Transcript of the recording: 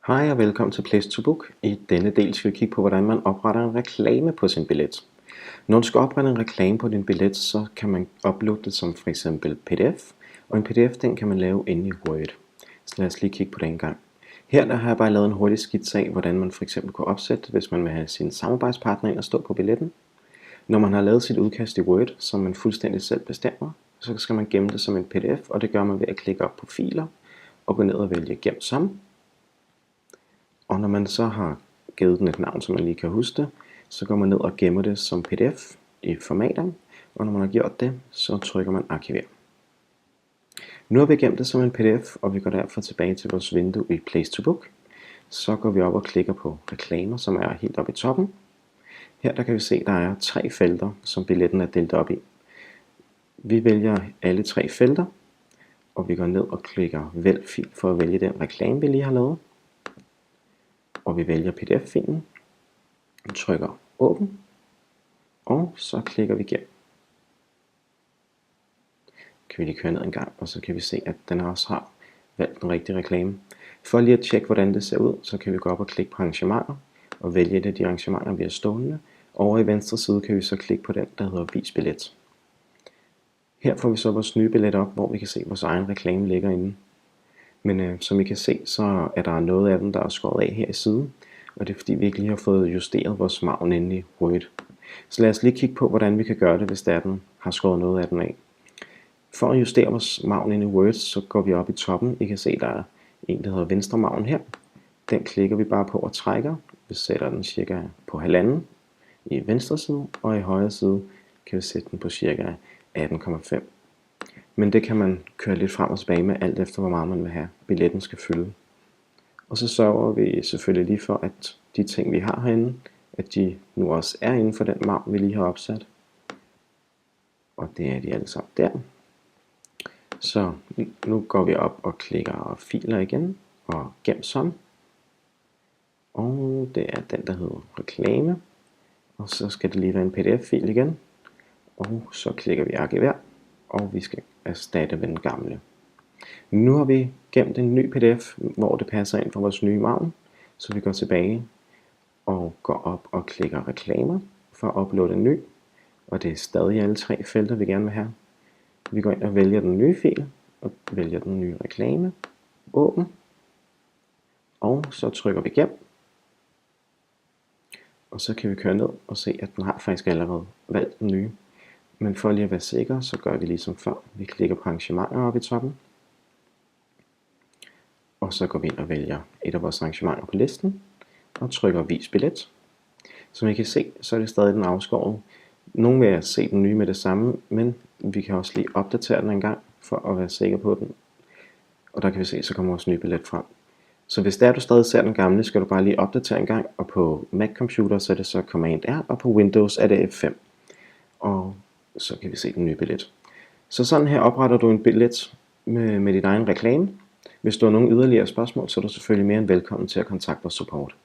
Hej og velkommen til Place to Book. I denne del skal vi kigge på, hvordan man opretter en reklame på sin billet. Når du skal oprette en reklame på din billet, så kan man uploade det som for eksempel PDF, og en PDF den kan man lave inde i Word. Så lad os lige kigge på det en gang. Her der har jeg bare lavet en hurtig skitse af, hvordan man for eksempel kunne opsætte det, hvis man vil have sin samarbejdspartner ind og stå på billetten. Når man har lavet sit udkast i Word, som man fuldstændig selv bestemmer, så skal man gemme det som en PDF, og det gør man ved at klikke op på filer og gå ned og vælge gem som. Og når man så har givet den et navn, så man lige kan huske det, så går man ned og gemmer det som PDF i formater, og når man har gjort det, så trykker man arkiver. Nu har vi gemt det som en PDF, og vi går derfor tilbage til vores vindue i Place to Book. Så går vi op og klikker på reklamer, som er helt oppe i toppen. Her der kan vi se, at der er 3 felter, som billetten er delt op i. Vi vælger alle 3 felter, og vi går ned og klikker vælg fil for at vælge den reklame, vi lige har lavet. Og vi vælger PDF-filen, trykker åbn, og så klikker vi gem. Kan vi lige køre ned en gang, og så kan vi se, at den også har valgt den rigtige reklame. For lige at tjekke, hvordan det ser ud, så kan vi gå op og klikke på arrangementer, og vælge et af de arrangementer, vi har stående. Over i venstre side kan vi så klikke på den, der hedder Vis billet. Her får vi så vores nye billet op, hvor vi kan se, at vores egen reklame ligger inde. Men som I kan se, så er der noget af den, der er skåret af her i siden, og det er fordi vi ikke lige har fået justeret vores margen inde i Word. Så lad os lige kigge på, hvordan vi kan gøre det, hvis den har skåret noget af den af. For at justere vores margen inde i Word, så går vi op i toppen. I kan se, der er en, der hedder venstre margen her. Den klikker vi bare på og trækker. Vi sætter den cirka på 1,5 i venstre side, og i højre side kan vi sætte den på cirka 18,5. Men det kan man køre lidt frem og tilbage med, alt efter hvor meget man vil have billetten skal fylde. Og så sørger vi selvfølgelig lige for, at de ting vi har herinde, at de nu også er inden for den marg, vi lige har opsat. Og det er de alle sammen der. Så nu går vi op og klikker filer igen, og gem som. Og det er den, der hedder reklame. Og så skal det lige være en PDF-fil igen. Og så klikker vi arkiver, og vi skal erstatte den gamle. Nu har vi gemt en ny PDF, hvor det passer ind for vores nye margen. Så vi går tilbage og går op og klikker reklamer for at uploade en ny. Og det er stadig alle 3 felter, vi gerne vil have. Vi går ind og vælger den nye fil, og vælger den nye reklame. Åbn. Og så trykker vi gem. Og så kan vi køre ned og se, at den har faktisk allerede valgt den nye. Men for lige at være sikker, så gør vi ligesom før. Vi klikker på arrangementer oppe i toppen. Og så går vi ind og vælger et af vores arrangementer på listen. Og trykker Vis billet. Som I kan se, så er det stadig den afskåret. Nogle vil se den nye med det samme, men vi kan også lige opdatere den en gang, for at være sikker på den. Og der kan vi se, så kommer vores nye billet frem. Så hvis det er, du stadig ser den gamle, skal du bare lige opdatere en gang. Og på Mac computer, så er det så Command R, og på Windows er det F5. Og så kan vi se den nye billet. Så sådan her opretter du en billet med din egen reklame. Hvis du har nogle yderligere spørgsmål, så er du selvfølgelig mere end velkommen til at kontakte vores support.